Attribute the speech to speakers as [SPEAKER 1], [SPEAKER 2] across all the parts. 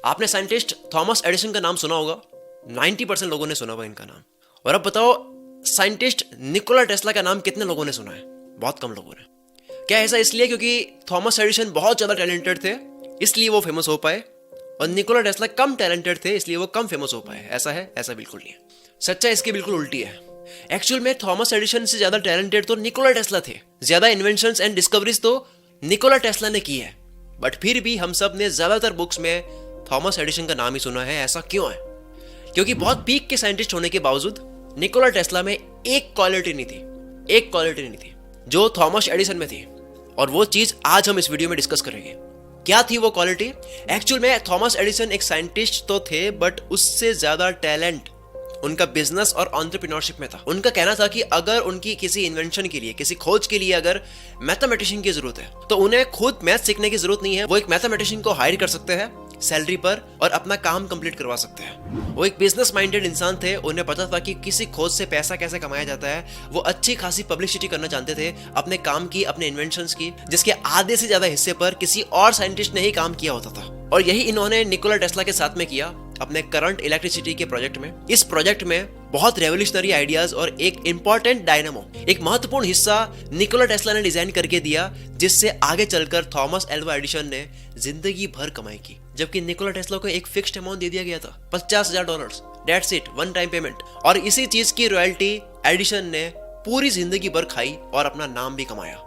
[SPEAKER 1] आपने scientist Thomas Edison का नाम सुना होगा, 90% लोगों ने सुना होगा इनका नाम। और अब बताओ साइंटिस्ट निकोला टेस्ला का नाम कितने लोगों ने सुना है? बहुत कम लोगों ने। क्या ऐसा इसलिए क्योंकि थॉमस एडिसन बहुत ज्यादा टैलेंटेड थे इसलिए वो फेमस हो पाए, और निकोला टेस्ला कम टैलेंटेड थे इसलिए वो कम फेमस हो पाए? ऐसा है? ऐसा बिल्कुल नहीं है। सच्चाई इसकी बिल्कुल उल्टी है। एक्चुअल में थॉमस एडिसन से ज्यादा टैलेंटेड तो निकोला टेस्ला थे। ज्यादा इन्वेंशंस एंड डिस्कवरीज तो निकोला टेस्ला ने की है, बट फिर भी हम सब ने ज्यादातर बुक्स में थॉमस एडिसन का नाम ही सुना है। ऐसा क्यों है? क्योंकि बहुत पीक के साइंटिस्ट होने के बावजूद निकोला टेस्ला में एक क्वालिटी नहीं थी जो थॉमस एडिसन में थी, और वो चीज आज हम इस वीडियो में डिस्कस करेंगे। क्या थी वो क्वालिटी? एक्चुअल में थॉमस एडिसन एक साइंटिस्ट तो थे, बट उससे ज्यादा टैलेंट उनका बिजनेस और एंटरप्रेन्योरशिप में था। उनका कहना था कि अगर उनकी किसी इन्वेंशन के लिए, किसी खोज के लिए अगर मैथमेटिशियन की जरूरत है तो उन्हें खुद मैथ सीखने की जरूरत नहीं है। वो एक मैथमेटिशियन को हायर कर सकते हैं सैलरी पर और अपना काम कंप्लीट करवा सकते हैं। वो एक बिजनेस माइंडेड इंसान थे। उन्हें पता था कि किसी खोज से पैसा कैसे कमाया जाता है। वो अच्छी खासी पब्लिसिटी करना जानते थे अपने काम की, अपने इन्वेंशंस की, जिसके आधे से ज्यादा हिस्से पर किसी और साइंटिस्ट ने ही काम किया होता था। और यही इन्होंने निकोला टेस्ला के साथ में किया अपने करंट इलेक्ट्रिसिटी के प्रोजेक्ट में। इस प्रोजेक्ट में बहुत रेवोल्यूशनरी आइडियाज और एक इंपॉर्टेंट डायनामो, एक महत्वपूर्ण हिस्सा निकोला टेस्ला ने डिजाइन करके दिया, जिससे आगे चलकर थॉमस एल्वा एडिसन ने जिंदगी भर कमाई की। जबकि निकोला टेस्ला को एक फिक्स्ड अमाउंट दे दिया गया था, $50,000, that's it, one time payment. और इसी चीज की रॉयल्टी एडिसन ने पूरी जिंदगी भर खाई और अपना नाम भी कमाया।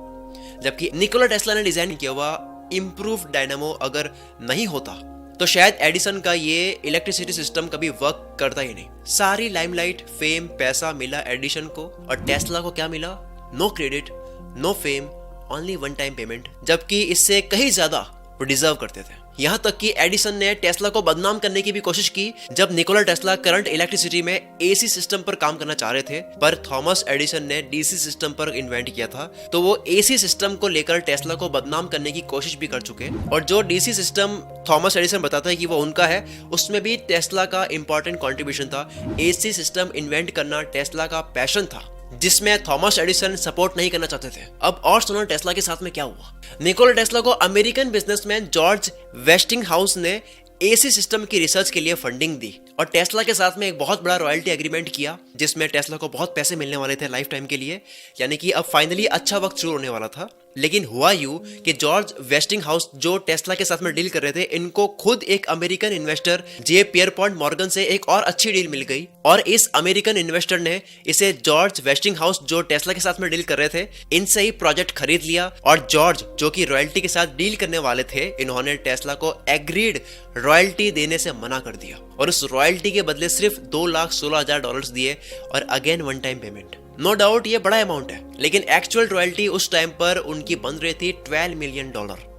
[SPEAKER 1] जबकि निकोला टेस्ला ने डिजाइन किया हुआ इंप्रूव्ड डायनामो अगर नहीं होता तो शायद एडिसन का ये इलेक्ट्रिसिटी सिस्टम कभी वर्क करता ही नहीं। सारी लाइमलाइट, फेम, पैसा मिला एडिसन को, और टेस्ला को क्या मिला? No credit, no fame, only one time payment. जबकि इससे कहीं ज्यादा वो डिजर्व करते थे। यहाँ तक कि एडिसन ने टेस्ला को बदनाम करने की भी कोशिश की जब निकोला टेस्ला करंट इलेक्ट्रिसिटी में एसी सिस्टम पर काम करना चाह रहे थे, पर थॉमस एडिसन ने डीसी सिस्टम पर इन्वेंट किया था। तो वो एसी सिस्टम को लेकर टेस्ला को बदनाम करने की कोशिश भी कर चुके। और जो डीसी सिस्टम थॉमस एडिसन बताता है कि वो उनका है, उसमें भी टेस्ला का इंपॉर्टेंट कॉन्ट्रीब्यूशन था। एसी सिस्टम इन्वेंट करना टेस्ला का पैशन था, जिसमें थॉमस एडिसन सपोर्ट नहीं करना चाहते थे। अब और सुनो टेस्ला के साथ में क्या हुआ। निकोला टेस्ला को अमेरिकन बिजनेसमैन जॉर्ज वेस्टिंगहाउस ने एसी सिस्टम की रिसर्च के लिए फंडिंग दी, और टेस्ला के साथ में एक बहुत बड़ा रॉयल्टी एग्रीमेंट किया, जिसमें टेस्ला को बहुत पैसे मिलने वाले थे लाइफ टाइम के लिए। यानी कि अब फाइनली अच्छा वक्त शुरू होने वाला था। लेकिन हुआ यूं कि जॉर्ज वेस्टिंगहाउस जो टेस्ला के साथ में डील कर रहे थे, इनको खुद एक अमेरिकन इन्वेस्टर जे पियरपॉन्ट मॉर्गन से एक और अच्छी डील मिल गई, और इस अमेरिकन इन्वेस्टर ने इसे जॉर्ज वेस्टिंगहाउस जो टेस्ला के साथ में डील कर रहे थे, इनसे ही प्रोजेक्ट खरीद लिया। और जॉर्ज जो कि रॉयल्टी के साथ डील करने वाले थे, इन्होंने टेस्ला को एग्रीड रॉयल्टी देने से मना कर दिया, और उस रॉयल्टी के बदले सिर्फ $2,16,000 दिए, और again one time payment. No doubt ये बड़ा अमाउंट है, लेकिन एक्चुअल रॉयल्टी उस टाइम पर उनकी बन रही थी $12 मिलियन,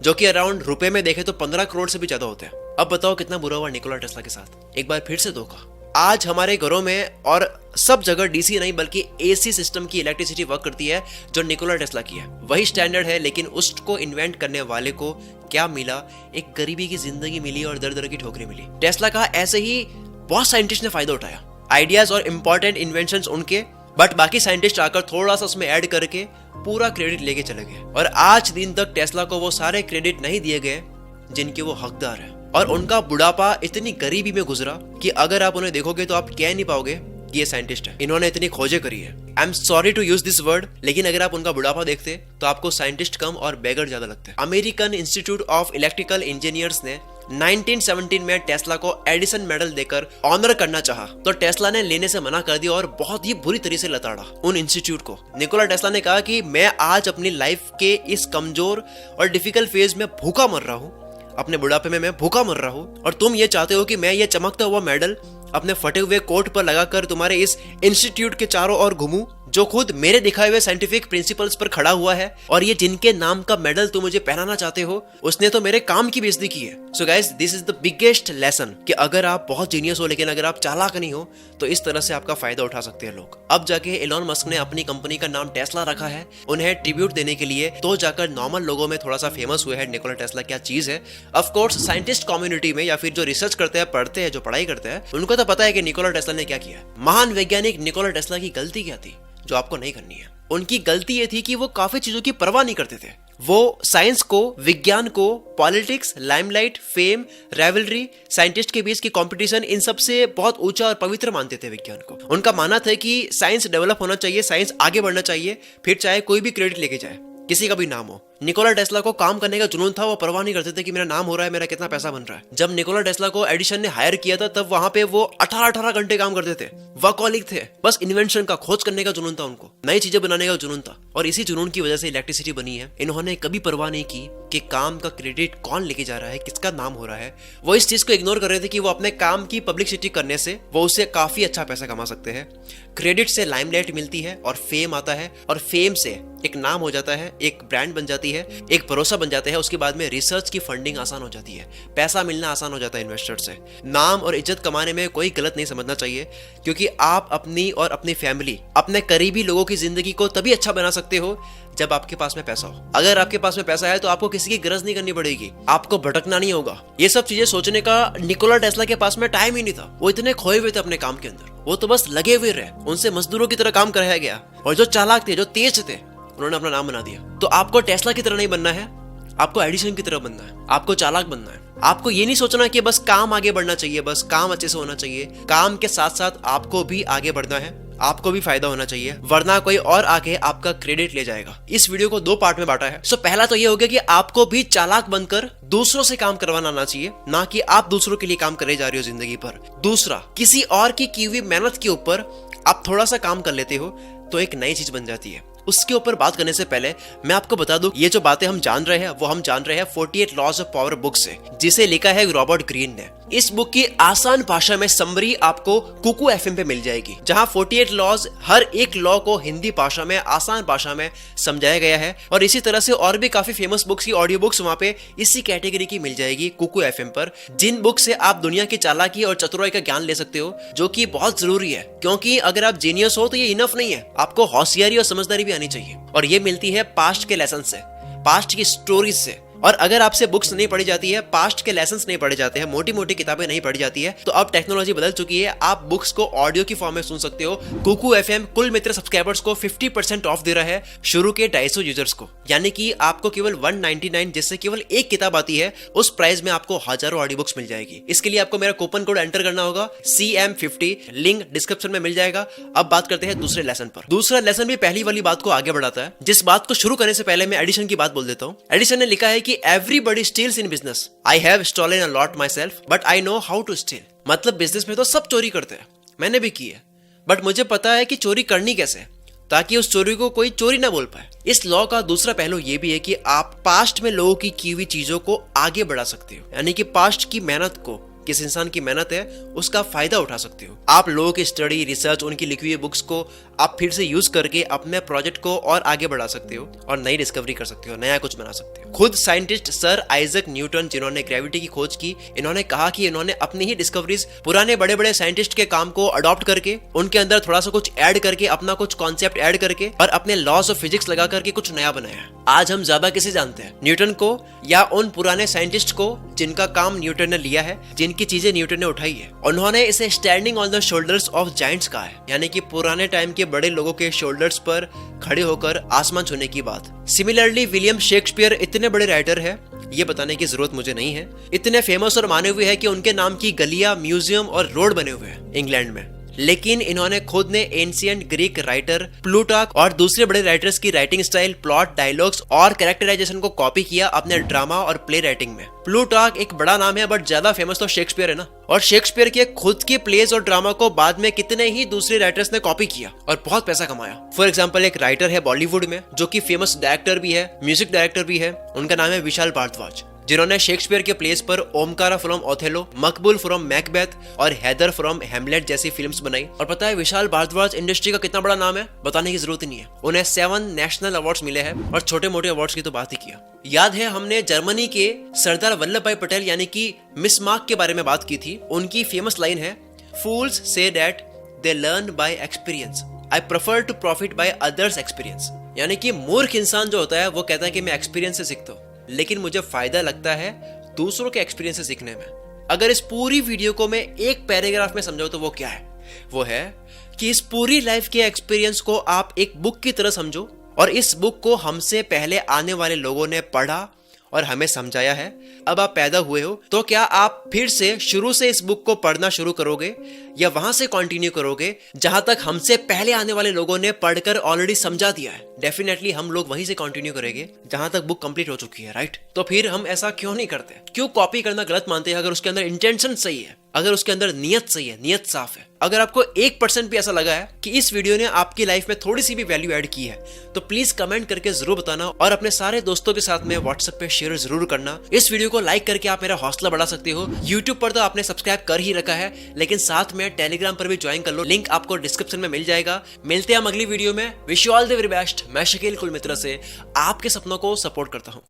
[SPEAKER 1] जो कि अराउंड रुपए में देखे तो 15 करोड़ से भी ज्यादा होते हैं। अब बताओ कितना बुरा हुआ निकोला टेस्ला के साथ। एक बार फिर से धोखा। आज हमारे घरों में और सब जगह डीसी नहीं बल्कि एसी सिस्टम की इलेक्ट्रिसिटी वर्क करती है, जो निकोला टेस्ला की है। वही स्टैंडर्ड है, लेकिन उसको इन्वेंट करने वाले को क्या मिला? एक गरीबी की जिंदगी मिली और दर दर की ठोकरें मिली। टेस्ला का ऐसे ही बहुत साइंटिस्ट ने फायदा उठाया, आइडियाज और इंपॉर्टेंट इन्वेंशंस उनके, बट बाकी साइंटिस्ट आकर थोड़ा सा उसमें ऐड करके पूरा क्रेडिट लेके चले गए। और आज दिन तक टेस्ला को वो सारे क्रेडिट नहीं दिए गए जिनके वो हकदार है। और उनका बुढ़ापा इतनी गरीबी में गुजरा कि अगर आप उन्हें देखोगे तो आप कह नहीं पाओगे कि ये साइंटिस्ट है। इन्होंने इतनी खोजें करी है। I am sorry to use this word, लेकिन अगर आप उनका बुढ़ापा देखते तो आपको साइंटिस्ट कम और बेगर ज्यादा लगते हैं। American institute of electrical engineers ने 1917 में टेस्ला को एडिसन मेडल देकर ऑनर करना चाहा, तो टेस्ला ने लेने से मना कर दिया और बहुत ही बुरी तरह से लताड़ा उन इंस्टीट्यूट को। निकोला टेस्ला ने कहा कि मैं आज अपनी लाइफ के इस कमजोर और डिफिकल्ट फेज में भूखा मर रहा हूँ, अपने बुढ़ापे में मैं भूखा मर रहा हूँ, और तुम ये चाहते हो कि मैं ये चमकता हुआ मेडल अपने फटे हुए कोट पर लगाकर तुम्हारे इस इंस्टीट्यूट के चारों ओर घूमूं, जो खुद मेरे दिखाए हुए साइंटिफिक प्रिंसिपल्स पर खड़ा हुआ है, और ये जिनके नाम का मेडल तुम मुझे पहनाना चाहते हो, उसने तो मेरे काम की बेइज्जती की है। So guys, this is the biggest lesson कि अगर आप बहुत जीनियस हो लेकिन अगर आप चालाक नहीं हो तो इस तरह से आपका फायदा उठा सकते हैं लोग। अब जाके एलोन मस्क ने अपनी कंपनी का नाम टेस्ला रखा है उन्हें ट्रिब्यूट देने के लिए, तो जाकर नॉर्मल लोगों में थोड़ा सा फेमस हुए हैं निकोला टेस्ला क्या चीज है। ऑफ कोर्स साइंटिस्ट कम्युनिटी में या फिर जो रिसर्च करते हैं, पढ़ते हैं, जो पढ़ाई करते हैं, उनको तो पता है कि निकोला टेस्ला ने क्या किया। महान वैज्ञानिक निकोला टेस्ला की गलती क्या थी? जो आपको नहीं करनी है। उनकी गलती ये थी कि वो काफी चीजों की परवाह नहीं करते थे। वो साइंस को, विज्ञान को, politics, limelight, fame, rivalry, scientist के बीच की कंपटीशन, इन सब से बहुत ऊंचा और पवित्र मानते थे विज्ञान को। उनका मानना था कि साइंस डेवलप होना चाहिए, साइंस आगे बढ़ना चाहिए, फिर चाहे कोई भी क्रेडिट लेके जाए, किसी का भी नाम हो। निकोला टेस्ला को काम करने का जुनून था, वो परवाह नहीं करते थे कि मेरा नाम हो रहा है, मेरा कितना पैसा बन रहा है। जब निकोला टेस्ला को एडिशन ने हायर किया था तब वहां पे वो 18-18 घंटे काम करते थे, वर्कहॉलिक थे। बस इन्वेंशन का, खोज करने का जुनून था उनको, नई चीजें बनाने का जुनून था। और इसी जुनून की वजह से इलेक्ट्रिसिटी बनी है। इन्होंने कभी परवाह नहीं की कि काम का क्रेडिट कौन लेके जा रहा है, किसका नाम हो रहा है। वो इस चीज को इग्नोर कर रहे थे कि वो अपने काम की पब्लिसिटी करने से वो उससे काफी अच्छा पैसा कमा सकते हैं। क्रेडिट से लाइमलाइट मिलती है और फेम आता है, और फेम से एक नाम हो जाता है, एक ब्रांड बन जाती है, एक भरोसा बन जाता है। उसके बाद में रिसर्च की फंडिंग आसान हो जाती है, पैसा मिलना आसान हो जाता है इन्वेस्टर से। नाम और इज्जत कमाने में कोई गलत नहीं समझना चाहिए, क्योंकि आप अपनी और अपनी फैमिली, अपने करीबी लोगों की जिंदगी को तभी अच्छा बना सकते हो जब आपके पास में पैसा हो। अगर आपके पास में पैसा है तो आपको किसी की गरज नहीं करनी पड़ेगी, आपको भटकना नहीं होगा। ये सब चीजें सोचने का निकोला टेस्ला के पास में टाइम ही नहीं था। वो इतने खोए हुए थे अपने काम के अंदर, वो तो बस लगे हुए रहे, उनसे मजदूरों की तरह काम कराया गया। और जो चालाक थे, जो तेज थे, उन्होंने अपना नाम बना दिया। तो आपको टेस्ला की तरह नहीं बनना है, आपको एडिसन की तरह बनना है, आपको चालाक बनना है। आपको ये नहीं सोचना कि बस काम आगे बढ़ना चाहिए, बस काम अच्छे से होना चाहिए। काम के साथ साथ आपको भी आगे बढ़ना है, आपको भी फायदा होना चाहिए, वरना कोई और आके आपका क्रेडिट ले जाएगा। इस वीडियो को 2 पार्ट में बांटा है। सो पहला तो ये हो गया कि आपको भी चालाक बनकर दूसरों से काम करवाना आना चाहिए, ना कि आप दूसरों के लिए काम करे जा रहे हो जिंदगी भर। दूसरा, किसी और की हुई मेहनत के ऊपर आप थोड़ा सा काम कर लेते हो तो एक नई चीज बन जाती है। उसके ऊपर बात करने से पहले मैं आपको बता दूं, ये जो बातें हम जान रहे हैं वो हम जान रहे हैं 48 लॉज ऑफ पावर बुक से, जिसे लिखा है रॉबर्ट ग्रीन ने। इस बुक की आसान भाषा में समरी आपको कुकू एफएम पे मिल जाएगी, जहां 48 लॉज, हर एक लॉ को हिंदी भाषा में, आसान भाषा में समझाया गया है। और इसी तरह से और भी काफी फेमस बुक्स की ऑडियो बुक्स वहां पे इसी कैटेगरी की मिल जाएगी कुकू एफएम पर, जिन बुक से आप दुनिया की चालाकी और चतुराई का ज्ञान ले सकते हो, जो कि बहुत जरूरी है। क्योंकि अगर आप जीनियस हो तो ये इनफ नहीं है, आपको होशियारी और समझदारी भी आनी चाहिए। और ये मिलती है पास्ट के लेसन से, पास्ट की स्टोरीज से। और अगर आपसे बुक्स नहीं पढ़ी जाती है, पास्ट के लेसन्स नहीं पढ़े जाते हैं, मोटी मोटी किताबें नहीं पढ़ी जाती है, तो अब टेक्नोलॉजी बदल चुकी है, आप बुक्स को ऑडियो की फॉर्म में सुन सकते हो। कुकू एफएम कुल मित्र सब्सक्राइबर्स को 50% ऑफ दे रहा है शुरू के 250 यूजर्स को, यानी कि आपको केवल 199, जिससे केवल एक किताब आती है, उस प्राइस में आपको हजारों ऑडियो बुक्स मिल जाएगी। इसके लिए आपको मेरा कूपन कोड एंटर करना होगा, CM50, लिंक डिस्क्रिप्शन में मिल जाएगा। अब बात करते हैं दूसरे लेसन पर। दूसरा लेसन भी पहली वाली बात को आगे बढ़ाता है। जिस बात को शुरू करने से पहले मैं एडिशन की बात बोल देता हूँ। एडिशन ने लिखा है कि everybody steals in business. I have stolen a lot myself, but I know how to steal. मतलब बिजनेस में तो सब चोरी करते हैं, मैंने भी की है, बट मुझे पता है कि चोरी करनी कैसे, ताकि उस चोरी को कोई चोरी ना बोल पाए। इस लॉ का दूसरा पहलू ये भी है कि आप पास्ट में लोगों की हुई चीजों को आगे बढ़ा सकते हो, यानी कि पास्ट की मेहनत को, किस इंसान की मेहनत है उसका फायदा उठा सकते हो। आप लोगों की स्टडी, रिसर्च, उनकी लिखी हुई बुक्स को आप फिर से यूज करके अपने प्रोजेक्ट को और आगे बढ़ा सकते हो और नई डिस्कवरी कर सकते हो, नया कुछ बना सकते हो। खुद साइंटिस्ट सर आइजक न्यूटन, जिन्होंने ग्रेविटी की खोज की, इन्होंने कहा कि इन्होंने अपनी ही डिस्कवरीज पुराने बड़े बड़े साइंटिस्ट के काम को अडॉप्ट करके, उनके अंदर थोड़ा सा कुछ ऐड करके, अपना कुछ कॉन्सेप्ट ऐड करके और अपने लॉज ऑफ फिजिक्स लगा करके कुछ नया बनाया। आज हम ज्यादा किसे जानते हैं, न्यूटन को या उन पुराने साइंटिस्ट को जिनका काम न्यूटन ने लिया है, जिनकी चीजें न्यूटन ने उठाई है। उन्होंने इसे standing on the shoulders of giants कहा है, यानी कि पुराने टाइम के बड़े लोगों के शोल्डर्स पर खड़े होकर आसमान छूने की बात। सिमिलरली विलियम शेक्सपियर इतने बड़े राइटर है, ये बताने की जरूरत मुझे नहीं है, इतने फेमस और माने हुए हैं कि उनके नाम की गलियां, म्यूजियम और रोड बने हुए हैं इंग्लैंड में। लेकिन इन्होंने खुद ने एंशिएंट ग्रीक राइटर प्लूटार्क और दूसरे बड़े राइटर्स की राइटिंग स्टाइल, प्लॉट, डायलॉग्स और कैरेक्टराइजेशन को कॉपी किया अपने ड्रामा और प्ले राइटिंग में। प्लूटार्क एक बड़ा नाम है, बट ज्यादा फेमस तो शेक्सपियर है ना। और शेक्सपियर के खुद के प्लेज और ड्रामा को बाद में कितने ही दूसरे राइटर्स ने कॉपी किया और बहुत पैसा कमाया। फॉर एग्जाम्पल, एक राइटर है बॉलीवुड में जो कि फेमस डायरेक्टर भी है, म्यूजिक डायरेक्टर भी है, उनका नाम है विशाल भारद्वाज, जिन्होंने शेक्सपियर के प्लेस पर Omkara from Othello, Maqbool from Macbeth और हैदर फ्रॉम हेमलेट जैसी फिल्म्स बनाई। और पता है विशाल भारद्वाज इंडस्ट्री का कितना बड़ा नाम है, बताने की जरूरत ही नहीं है। उन्हें 7 नेशनल अवार्ड्स मिले हैं और छोटे मोटे अवार्ड्स की तो बात ही किया। याद है हमने जर्मनी के सरदार वल्लभ भाई पटेल यानी कि मिस मार्क के बारे में बात की थी। उनकी फेमस लाइन है, फूल्स से that they learn by experience, I prefer to profit by others experience. यानी कि मूर्ख इंसान जो होता है वो कहता है कि मैं एक्सपीरियंस से सीखता हूँ, लेकिन मुझे फायदा लगता है दूसरों के एक्सपीरियंस से सीखने में। अगर इस पूरी वीडियो को मैं एक पैराग्राफ में समझाऊं तो वो क्या है, वो है कि इस पूरी लाइफ के एक्सपीरियंस को आप एक बुक की तरह समझो, और इस बुक को हमसे पहले आने वाले लोगों ने पढ़ा और हमें समझाया है। अब आप पैदा हुए हो, तो क्या आप फिर से शुरू से इस बुक को पढ़ना शुरू करोगे या वहां से कंटिन्यू करोगे जहां तक हमसे पहले आने वाले लोगों ने पढ़कर ऑलरेडी समझा दिया है? डेफिनेटली हम लोग वहीं से कंटिन्यू करेंगे जहां तक बुक कंप्लीट हो चुकी है, राइट? तो फिर हम ऐसा क्यों नहीं करते? क्यों कॉपी करना गलत मानते हैं अगर उसके अंदर इंटेंशन सही है, अगर उसके अंदर नियत सही है, नियत साफ है? अगर आपको 1% भी ऐसा लगा है कि इस वीडियो ने आपकी लाइफ में थोड़ी सी भी वैल्यू ऐड की है, तो प्लीज कमेंट करके जरूर बताना और अपने सारे दोस्तों के साथ में व्हाट्सएप पे शेयर जरूर करना। इस वीडियो को लाइक करके आप मेरा हौसला बढ़ा सकते हो। यूट्यूब पर तो आपने सब्सक्राइब कर ही रखा है, लेकिन साथ में टेलीग्राम पर भी ज्वाइन कर लो, लिंक आपको डिस्क्रिप्शन में मिल जाएगा। मिलते हैं हम अगली वीडियो में। Wish you all the very best. मैं शकील कुल मित्र से आपके सपनों को सपोर्ट करता हूँ।